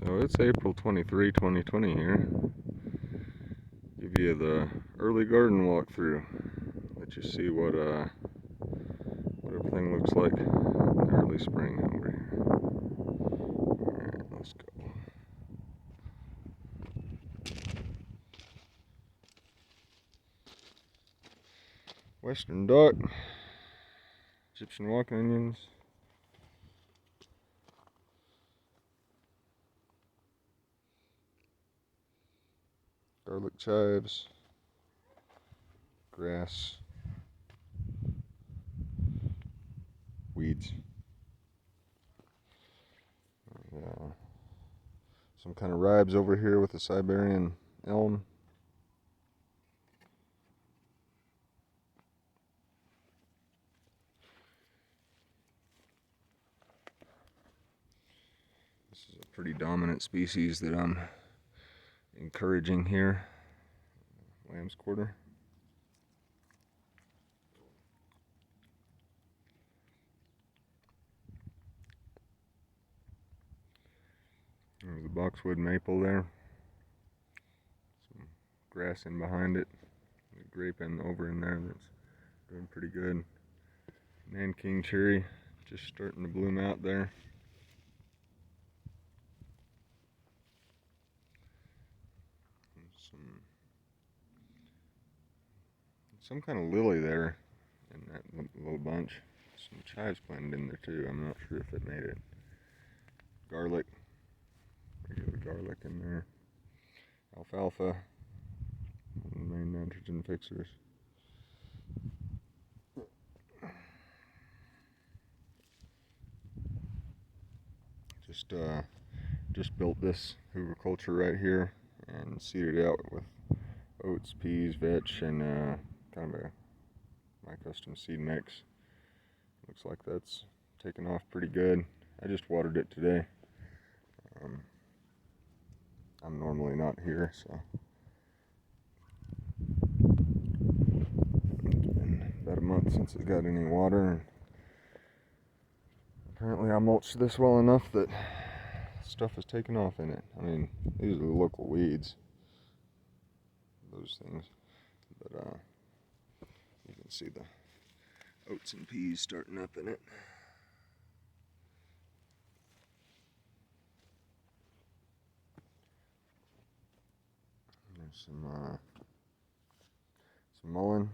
So it's April 23, 2020 here. Give you the early garden walkthrough. Let you see what everything looks like in the early spring over here. Alright, let's go. Western duck, Egyptian walking onions, garlic chives, grass, weeds, some kind of ribes over here with a Siberian elm. This is a pretty dominant species that I'm encouraging here. Lamb's quarter. There's a boxwood maple there. Some grass in behind it. A grape over in there that's doing pretty good. Nanking cherry just starting to bloom out there. Some kind of lily there in that little bunch. Some chives planted in there too. I'm not sure if it made it. Garlic. Regular garlic in there. Alfalfa. One of the main nitrogen fixers. Just built this hugelkultur right here and seeded it out with oats, peas, vetch, and kind of my custom seed mix. Looks like that's taken off pretty good. I just watered it today. I'm normally not here, so it's been about a month since it got any water, and apparently I mulched this well enough that stuff has taken off in it. I mean, these are the local weeds, those things, but you can see the oats and peas starting up in it. There's some mullein,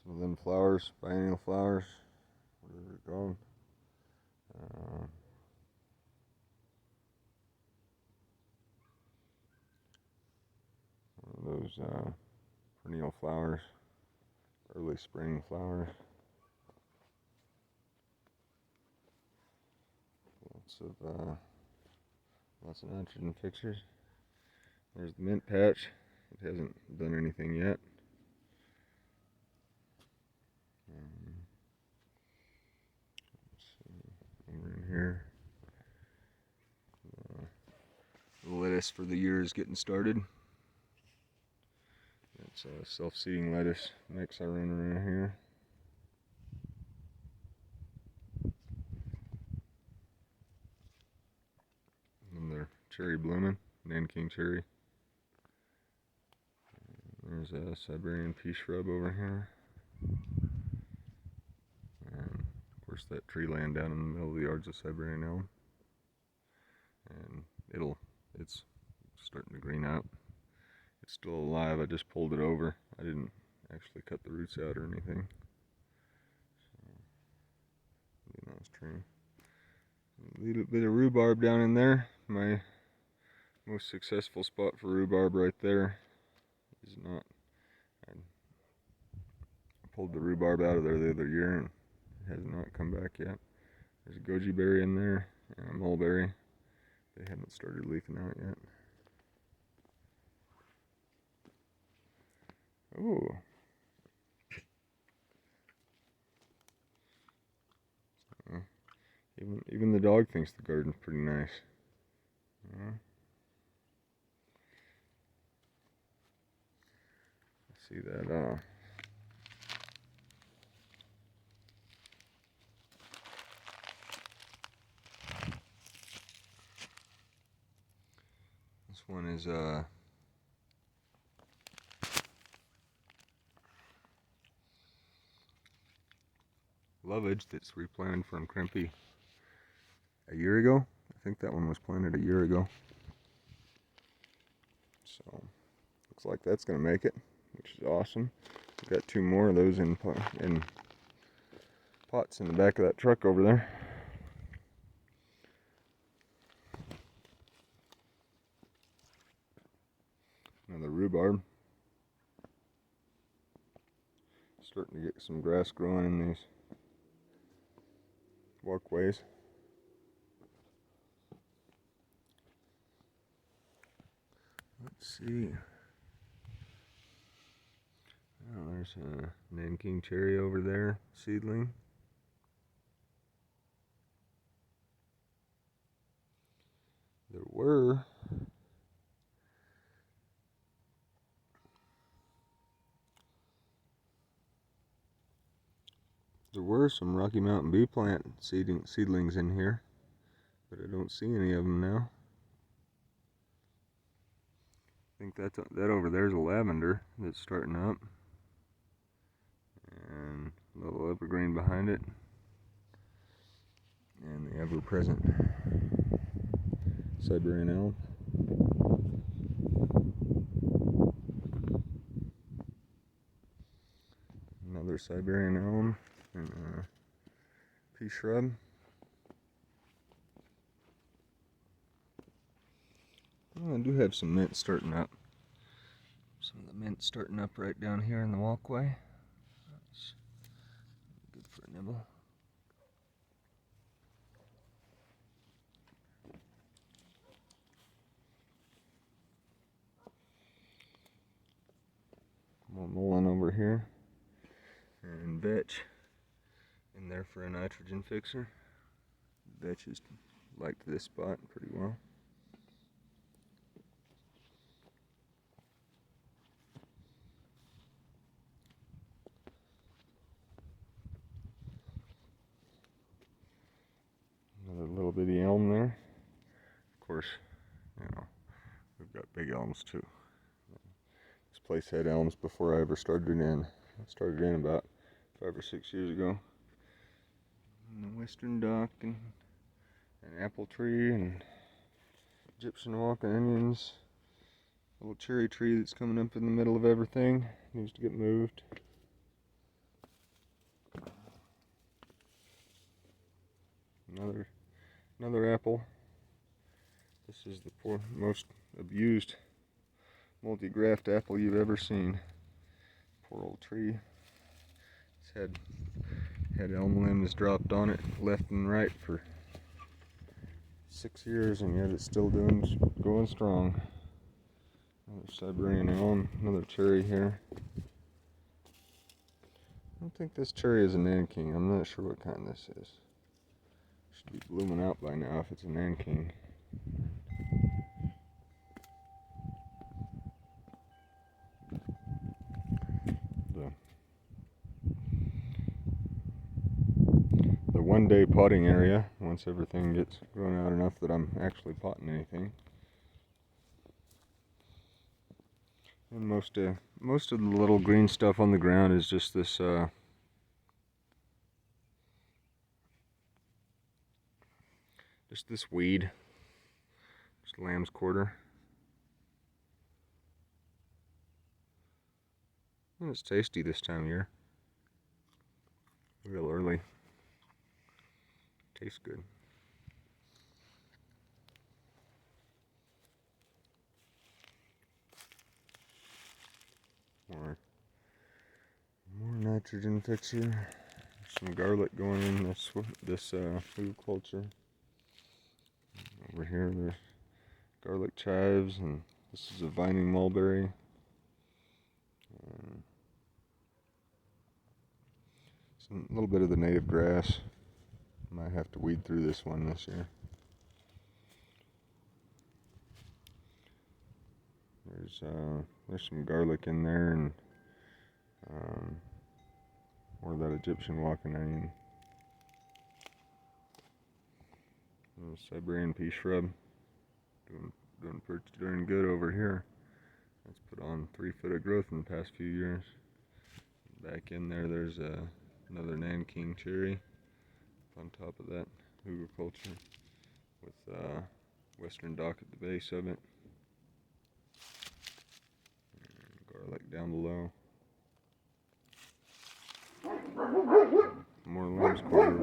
some of them flowers, biennial flowers, whatever they're called. Those perennial flowers, early spring flowers. Lots of nitrogen fixers. There's the mint patch. It hasn't done anything yet. Let's see, over in here, the lettuce for the year is getting started. It's a self-seeding lettuce mix I run around here. And they're cherry blooming, Nanking cherry. There's a Siberian pea shrub over here. And of course that tree land down in the middle of the yard's a Siberian elm. And it's starting to green out. It's still alive. I just pulled it over. I didn't actually cut the roots out or anything. So, really nice tree. A little bit of rhubarb down in there. My most successful spot for rhubarb right there is not. I pulled the rhubarb out of there the other year and it has not come back yet. There's a goji berry in there and a mulberry. They haven't started leafing out yet. Oh. Even the dog thinks the garden's pretty nice. See that This one is lovage that's replanted from Krimpy a year ago. I think that one was planted a year ago. So looks like that's gonna make it, which is awesome. We've got 2 more of those in pots in the back of that truck over there. Another rhubarb. Starting to get some grass growing in these walkways. Let's see. Oh, there's a Nanking cherry over there, seedling. There were some Rocky Mountain bee plant seedlings in here, but I don't see any of them now. I think that over there's a lavender that's starting up, and a little evergreen behind it, and the ever-present Siberian elm. Another Siberian elm and a pea shrub. Well, I do have some mint starting up. Some of the mint starting up right down here in the walkway. That's good for a nibble. More mullein over here, and vetch in there for a nitrogen fixer. Vetch has liked this spot pretty well. Another little bitty elm there. Of course, you know, we've got big elms too. This place had elms before I ever started in. I started in about 5 or 6 years ago. And the western dock and an apple tree and Egyptian walking onions. Little cherry tree that's coming up in the middle of everything. Needs to get moved. Another apple. This is the most abused multi-graft apple you've ever seen. Poor old tree. It's had elm limbs dropped on it left and right for 6 years, and yet it's still going strong. Another Siberian elm, another cherry here. I don't think this cherry is a Nanking. I'm not sure what kind this is. Should be blooming out by now if it's a Nanking. The 1-day potting area, once everything gets grown out enough that I'm actually potting anything. And most of the little green stuff on the ground is just this weed, just lamb's quarter. And it's tasty this time of year. Real early. Tastes good. More nitrogen fixer. Some garlic going in this food culture. Over here there's garlic chives, and this is a vining mulberry. A little bit of the native grass. Might have to weed through this one this year. There's some garlic in there, and more of that Egyptian walking onion. Siberian pea shrub, doing doing pretty darn good over here. It's put on 3 foot of growth in the past few years. Back in there, there's another Nanking cherry on top of that hugelkultur with western dock at the base of it. And garlic down below. More lamb's quarter.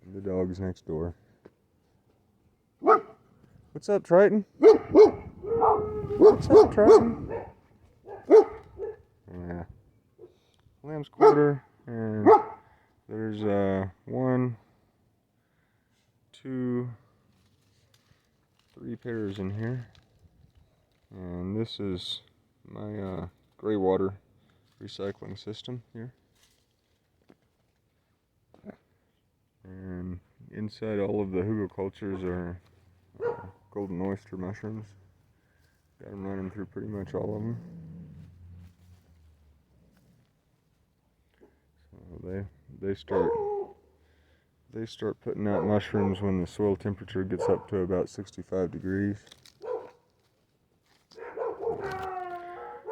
And the dog's next door. What's up, Triton? What's up, Triton? Yeah. Lamb's quarter, and there's 1, 2, 3 pairs in here. And this is my gray water recycling system here. And inside all of the hugelkulturs are golden oyster mushrooms. Got them running through pretty much all of them. So they start putting out mushrooms when the soil temperature gets up to about 65 degrees.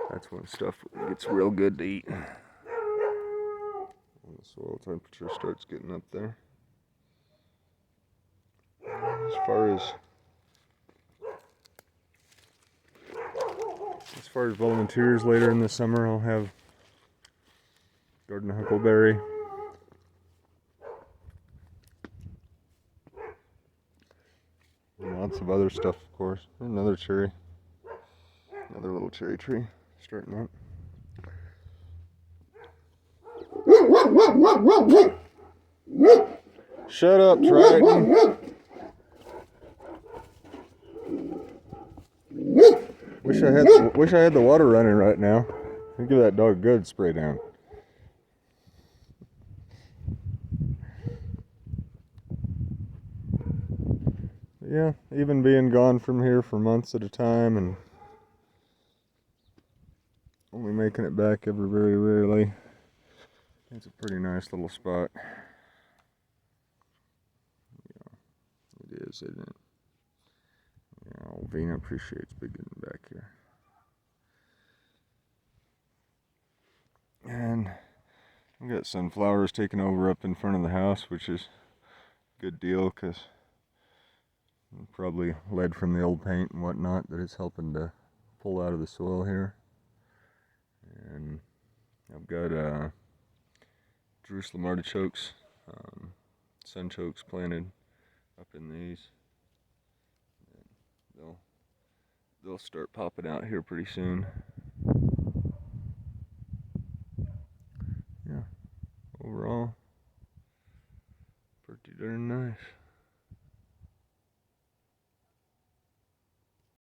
That's when stuff gets real good to eat. When the soil temperature starts getting up there. As far as volunteers later in the summer, I'll have garden huckleberry, and lots of other stuff, of course. Another cherry, another little cherry tree starting up. Shut up, Triton. Wish I had the water running right now. I'd give that dog a good spray down. Yeah, even being gone from here for months at a time and only making it back ever very rarely, it's a pretty nice little spot. Yeah, it is, isn't it? Yeah, old Vina appreciates big getting back here. And we got sunflowers taking over up in front of the house, which is a good deal because probably lead from the old paint and whatnot that it's helping to pull out of the soil here. And I've got Jerusalem artichokes, sunchokes planted up in these. They'll start popping out here pretty soon. Yeah, overall, pretty darn nice.